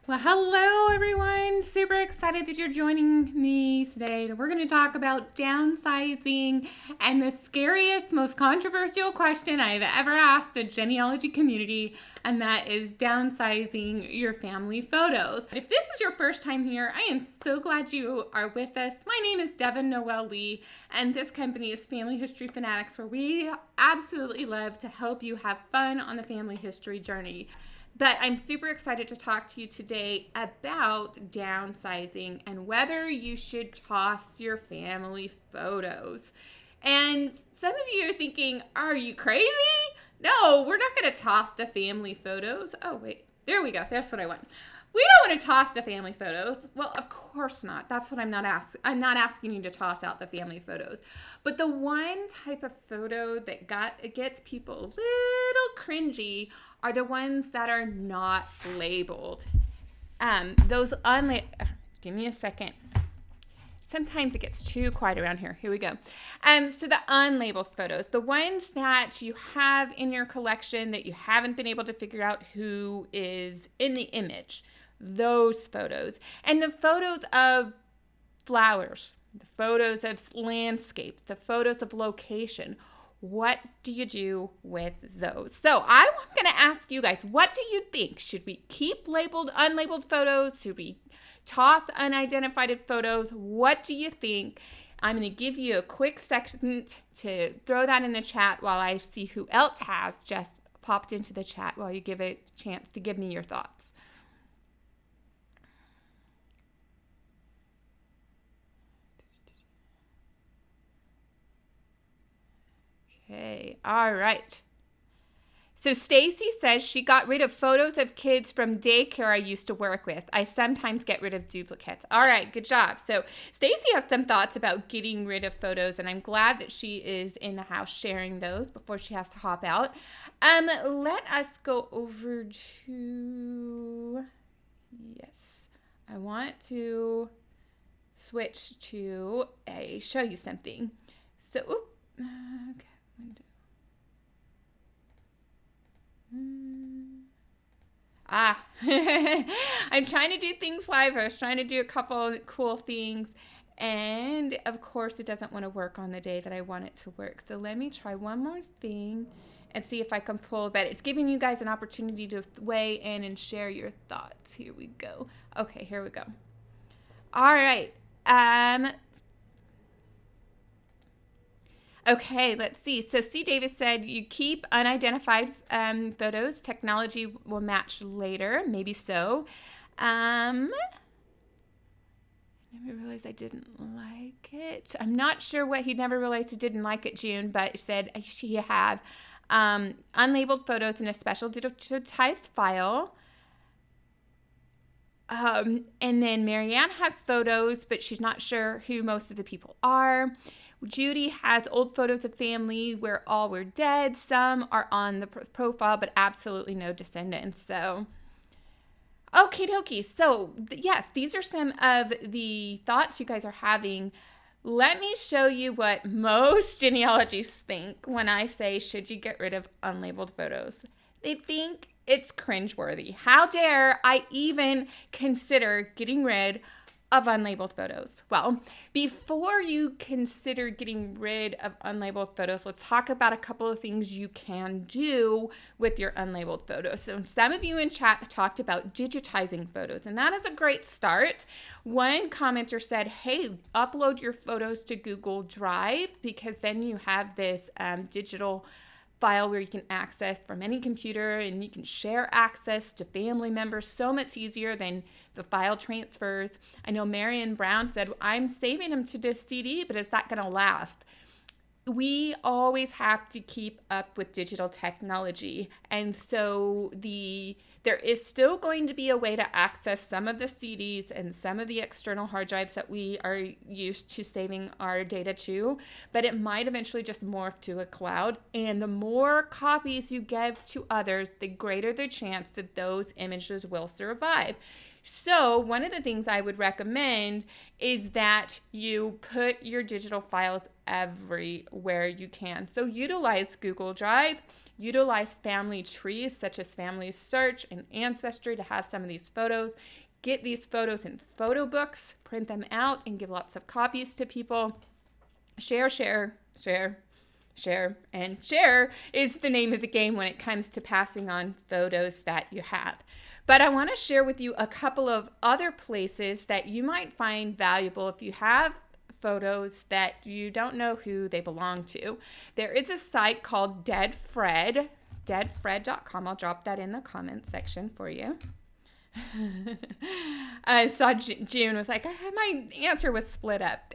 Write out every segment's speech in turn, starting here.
Well, hello everyone. Super excited that you're joining me today. We're going to talk about downsizing and the scariest, most controversial question I've ever asked a genealogy community, and that is downsizing your family photos. If this is your first time here, I am so glad you are with us. My name is Devon Noel Lee, and this company is Family History Fanatics, where we absolutely love to help you have fun on the family history journey. But I'm super excited to talk to you today about downsizing and whether you should toss your family photos. And some of you are thinking, are you crazy? No, we're not going to toss the family photos. Oh, wait, there we go. That's what I want. We don't want to toss the family photos. Well, of course not. That's what I'm not asking. I'm not asking you to toss out the family photos. But the one type of photo that gets people a little cringy are the ones that are not labeled. Those give me a second. Sometimes it gets too quiet around here. Here we go. So the unlabeled photos, the ones that you have in your collection that you haven't been able to figure out who is in the image, those photos. And the photos of flowers, the photos of landscapes, the photos of location. What do you do with those? So I'm going to ask you guys, what do you think? Should we keep labeled, unlabeled photos? Should we toss unidentified photos? What do you think? I'm going to give you a quick second to throw that in the chat while I see who else has just popped into the chat while you give it a chance to give me your thoughts. Okay, all right. So Stacy says she got rid of photos of kids from daycare I used to work with. I sometimes get rid of duplicates. All right, good job. So Stacy has some thoughts about getting rid of photos, and I'm glad that she is in the house sharing those before she has to hop out. Let us go over to, yes, I want to switch to show you something. So, okay. I'm trying to do things live. I was trying to do a couple cool things, and of course it doesn't want to work on the day that I want it to work. So let me try one more thing and see if I can pull, but it's giving you guys an opportunity to weigh in and share your thoughts. Here we go. Okay, here we go. All right. Okay, let's see. So C. Davis said you keep unidentified photos. Technology will match later. Maybe so. I never realized I didn't like it. I'm not sure what he never realized he didn't like it, June, but he said she have unlabeled photos in a special digitized file. And then Marianne has photos, but she's not sure who most of the people are. Judy has old photos of family where all were dead. Some are on the profile, but absolutely no descendants. So, okie dokie. So, yes, these are some of the thoughts you guys are having. Let me show you what most genealogists think when I say, should you get rid of unlabeled photos? They think it's cringeworthy. How dare I even consider getting rid of unlabeled photos? Well, before you consider getting rid of unlabeled photos, let's talk about a couple of things you can do with your unlabeled photos. So some of you in chat talked about digitizing photos, and that is a great start. One commenter said, hey, upload your photos to Google Drive, because then you have this digital file where you can access from any computer, and you can share access to family members so much easier than the file transfers. I know Marion Brown said, I'm saving them to this CD, but is that going to last? We always have to keep up with digital technology. And so there is still going to be a way to access some of the CDs and some of the external hard drives that we are used to saving our data to, but it might eventually just morph to a cloud. And the more copies you give to others, the greater the chance that those images will survive. So one of the things I would recommend is that you put your digital files everywhere you can. So utilize Google Drive, Utilize family trees such as Family Search and Ancestry to have some of these photos. Get these photos in photo books, print them out, and give lots of copies to people. Share, share, share, share, and share is the name of the game when it comes to passing on photos that you have. But I want to share with you a couple of other places that you might find valuable if you have photos that you don't know who they belong to. There is a site called deadfred, deadfred.com. I'll drop that in the comments section for you. I saw June was like, my answer was split up.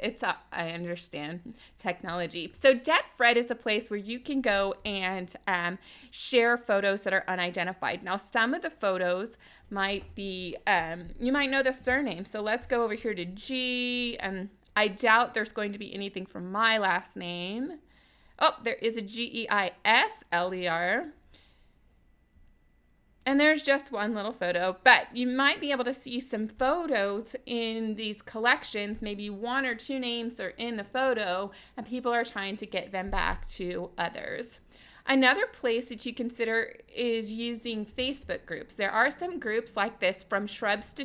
I understand technology. So Deadfred is a place where you can go and share photos that are unidentified. Now, some of the photos might be, you might know the surname. So let's go over here to G. I doubt there's going to be anything from my last name. Oh, there is a Geisler. And there's just one little photo, but you might be able to see some photos in these collections. Maybe one or two names are in the photo, and people are trying to get them back to others. Another place that you consider is using Facebook groups. There are some groups like this, From Shrubs to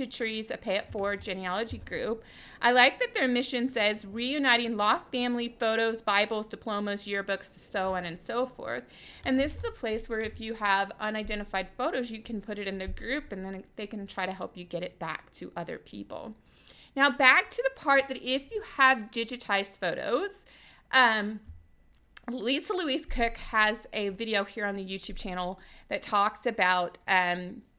Trees, a Pay It Forward genealogy group. I like that their mission says reuniting lost family photos, Bibles, diplomas, yearbooks, so on and so forth. And this is a place where if you have unidentified photos, you can put it in the group and then they can try to help you get it back to other people. Now back to the part that if you have digitized photos, Lisa Louise Cook has a video here on the YouTube channel that talks about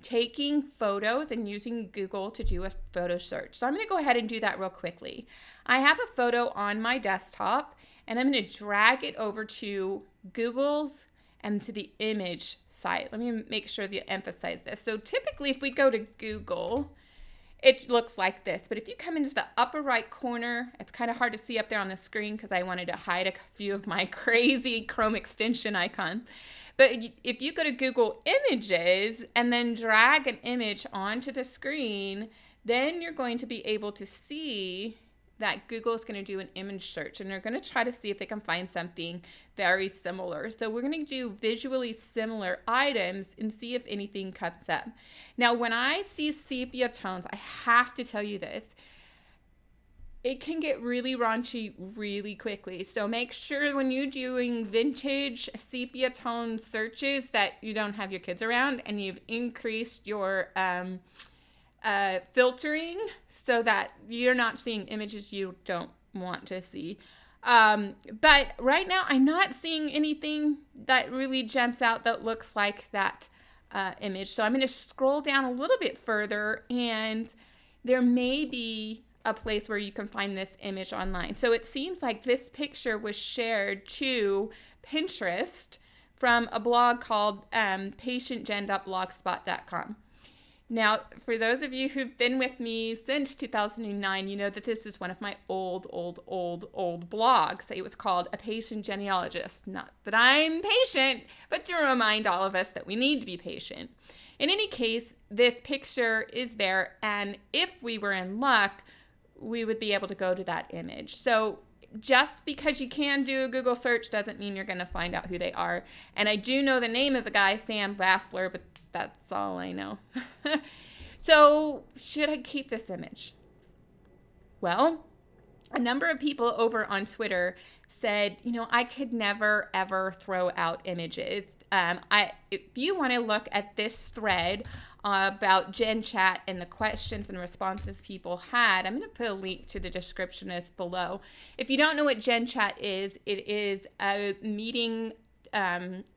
taking photos and using Google to do a photo search. So I'm going to go ahead and do that real quickly. I have a photo on my desktop, and I'm going to drag it over to Google's and to the image site. Let me make sure to emphasize this. So typically if we go to Google, it looks like this, but if you come into the upper right corner, it's kind of hard to see up there on the screen because I wanted to hide a few of my crazy Chrome extension icons. But if you go to Google Images and then drag an image onto the screen, then you're going to be able to see that Google is going to do an image search, and they're going to try to see if they can find something very similar. So we're going to do visually similar items and see if anything comes up. Now, when I see sepia tones, I have to tell you this. It can get really raunchy really quickly. So make sure when you're doing vintage sepia tone searches that you don't have your kids around and you've increased your filtering so that you're not seeing images you don't want to see. But right now, I'm not seeing anything that really jumps out that looks like that image. So I'm going to scroll down a little bit further, and there may be a place where you can find this image online. So it seems like this picture was shared to Pinterest from a blog called patientgen.blogspot.com. Now, for those of you who've been with me since 2009, you know that this is one of my old blogs. It was called A Patient Genealogist. Not that I'm patient, but to remind all of us that we need to be patient. In any case, this picture is there, and if we were in luck, we would be able to go to that image. So just because you can do a Google search doesn't mean you're going to find out who they are. And I do know the name of the guy, Sam Bassler, but that's all I know. So should I keep this image? Well, a number of people over on Twitter said, I could never, ever throw out images. If you want to look at this thread about Gen Chat and the questions and responses people had, I'm going to put a link to the description as below. If you don't know what Gen Chat is, it is a meeting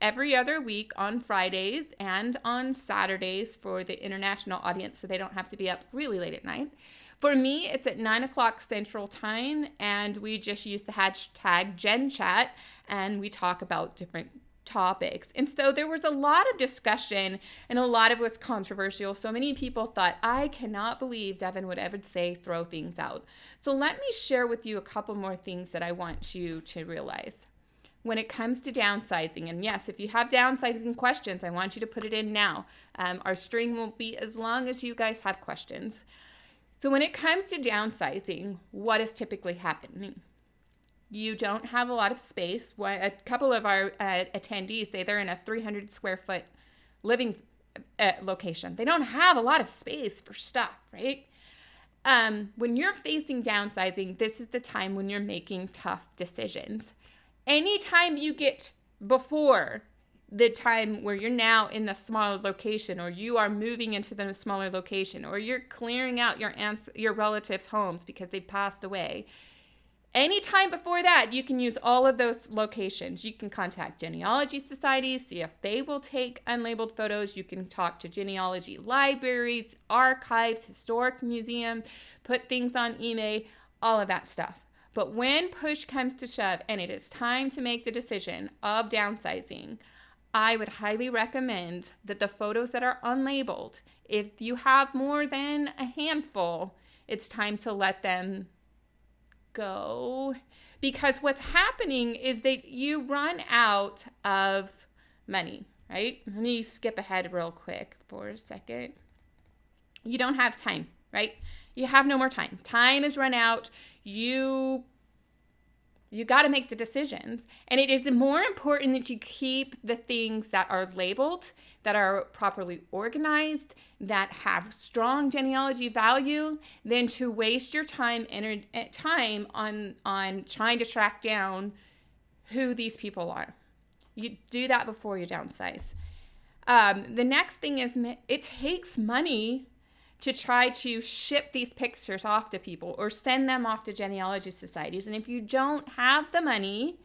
every other week on Fridays and on Saturdays for the international audience, so they don't have to be up really late at night. For me, it's at 9 o'clock Central Time, and we just use the hashtag GenChat, and we talk about different topics. And so there was a lot of discussion, and a lot of it was controversial. So many people thought, I cannot believe Devon would ever say throw things out. So let me share with you a couple more things that I want you to realize. When it comes to downsizing, and yes, if you have downsizing questions, I want you to put it in now. Our string will be as long as you guys have questions. So when it comes to downsizing, what is typically happening? you don't have a lot of space. A couple of our attendees say they're in a 300 square foot living location. They don't have a lot of space for stuff, right? When you're facing downsizing, this is the time when you're making tough decisions. Anytime you get before the time where you're now in the smaller location, or you are moving into the smaller location, or you're clearing out your relatives' homes because they passed away, anytime before that, you can use all of those locations. You can contact genealogy societies, see if they will take unlabeled photos. You can talk to genealogy libraries, archives, historic museums, put things on eBay, all of that stuff. But when push comes to shove and it is time to make the decision of downsizing, I would highly recommend that the photos that are unlabeled, if you have more than a handful, it's time to let them go. Because what's happening is that you run out of money, right? Let me skip ahead real quick for a second. You don't have time, right? You have no more time. Time is run out. You got to make the decisions. And it is more important that you keep the things that are labeled, that are properly organized, that have strong genealogy value, than to waste your time on trying to track down who these people are. You do that before you downsize. The next thing is, it takes money to try to ship these pictures off to people or send them off to genealogy societies. And if you don't have the money,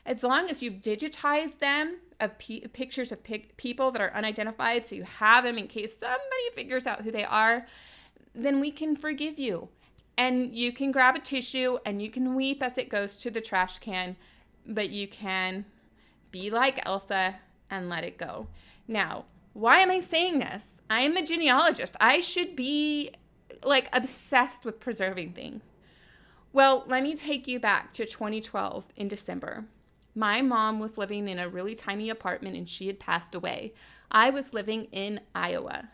as long as you've digitized them, of pictures of people that are unidentified, so you have them in case somebody figures out who they are, then we can forgive you. And you can grab a tissue and you can weep as it goes to the trash can, but you can be like Elsa and let it go. Now, why am I saying this? I am a genealogist. I should be like obsessed with preserving things. Well, let me take you back to 2012 in December. My mom was living in a really tiny apartment and she had passed away. I was living in Iowa.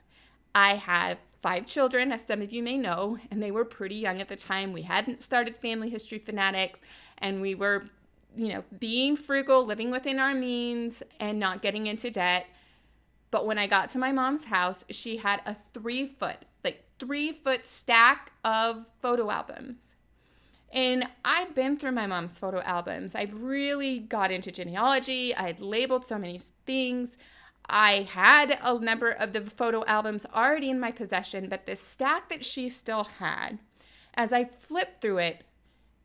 I had 5 children, as some of you may know, and they were pretty young at the time. We hadn't started Family History Fanatics, and we were, being frugal, living within our means and not getting into debt. But when I got to my mom's house, she had a 3-foot stack of photo albums. And I've been through my mom's photo albums. I've really got into genealogy. I had labeled so many things. I had a number of the photo albums already in my possession, but the stack that she still had, as I flipped through it,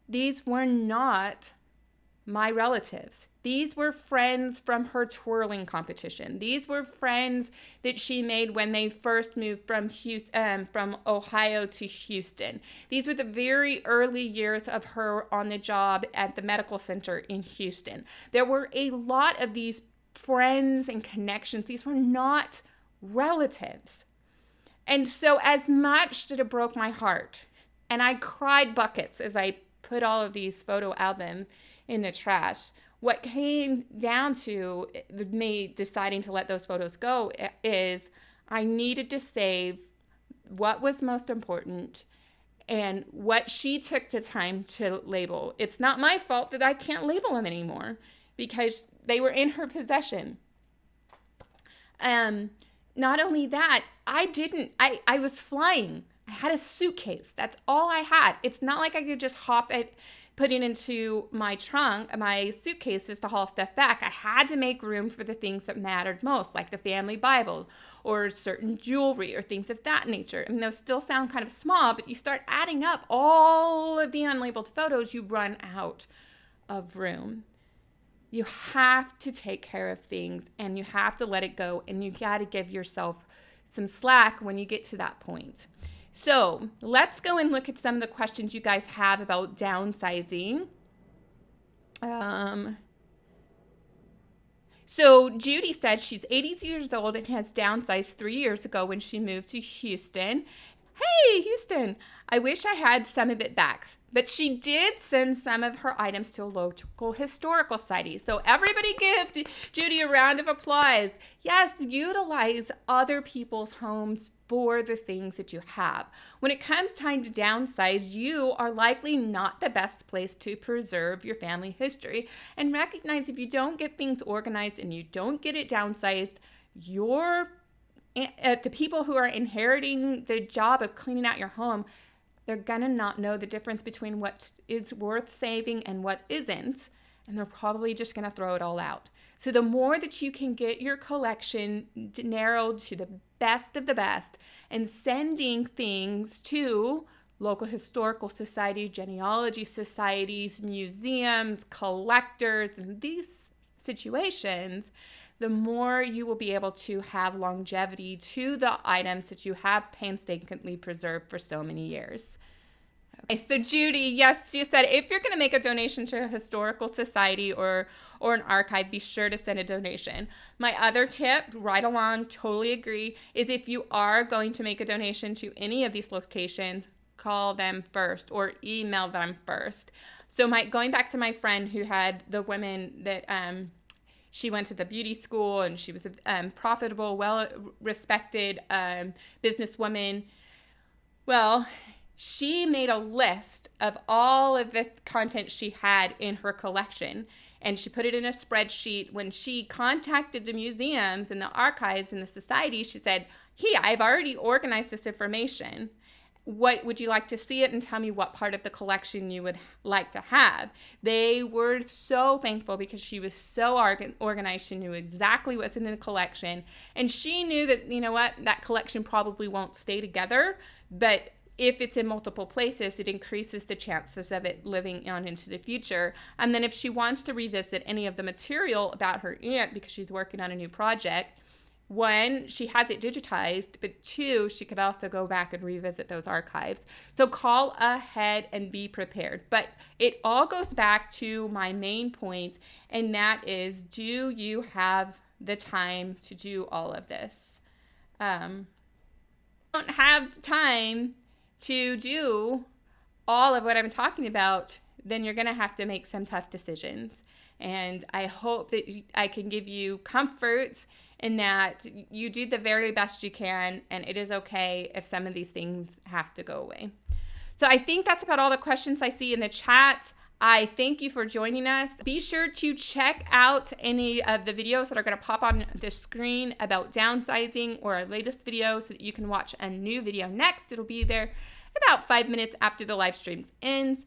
these were not my relatives. These were friends from her twirling competition. These were friends that she made when they first moved from Ohio to Houston. These were the very early years of her on the job at the medical center in Houston. There were a lot of these friends and connections. These were not relatives. And so as much that it broke my heart, and I cried buckets as I put all of these photo albums in the trash, what came down to me deciding to let those photos go is I needed to save what was most important and what she took the time to label. It's not my fault that I can't label them anymore because they were in her possession. Not only that, I was flying. I had a suitcase. That's all I had. It's not like I could just put it into my trunk, my suitcases to haul stuff back. I had to make room for the things that mattered most, like the family Bible or certain jewelry or things of that nature. And those still sound kind of small, but you start adding up all of the unlabeled photos, you run out of room. You have to take care of things and you have to let it go, and you got to give yourself some slack when you get to that point. So let's go and look at some of the questions you guys have about downsizing. So Judy said she's 80 years old and has downsized 3 years ago when she moved to Houston. Hey, Houston. I wish I had some of it back, but she did send some of her items to a local historical society. So everybody give Judy a round of applause. Yes, utilize other people's homes for the things that you have. When it comes time to downsize, you are likely not the best place to preserve your family history. And recognize if you don't get things organized and you don't get it downsized, the people who are inheriting the job of cleaning out your home, they're gonna not know the difference between what is worth saving and what isn't, and they're probably just gonna throw it all out. So the more that you can get your collection narrowed to the best of the best and sending things to local historical society, genealogy societies, museums, collectors, and these situations, the more you will be able to have longevity to the items that you have painstakingly preserved for so many years. Okay, so Judy, yes, you said if you're going to make a donation to a historical society or an archive, be sure to send a donation. My other tip, right along, totally agree, is if you are going to make a donation to any of these locations, call them first or email them first. So going back to my friend who had the women that she went to the beauty school and she was a profitable, well-respected businesswoman. Well, she made a list of all of the content she had in her collection, and she put it in a spreadsheet. When she contacted the museums and the archives and the society, she said, hey, I've already organized this information. What would you like to see it, and tell me what part of the collection you would like to have? They were so thankful because she was so organized. She knew exactly what's in the collection, and she knew that, you know what, that collection probably won't stay together, but if it's in multiple places, it increases the chances of it living on into the future. And then if she wants to revisit any of the material about her aunt because she's working on a new project, one, she has it digitized, but two, she could also go back and revisit those archives. So call ahead and be prepared. But it all goes back to my main point, and that is, do you have the time to do all of this? Don't have time to do all of what I'm talking about, then you're going to have to make some tough decisions. And I hope that I can give you comfort in that you do the very best you can, and it is okay if some of these things have to go away. So I think that's about all the questions I see in the chat. I thank you for joining us. Be sure to check out any of the videos that are going to pop on the screen about downsizing, or our latest video, so that you can watch a new video next. It'll be there about 5 minutes after the live stream ends.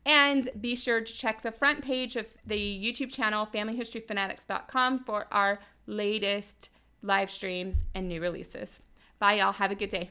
And be sure to check the front page of the YouTube channel, familyhistoryfanatics.com, for our latest live streams and new releases. Bye, y'all. Have a good day.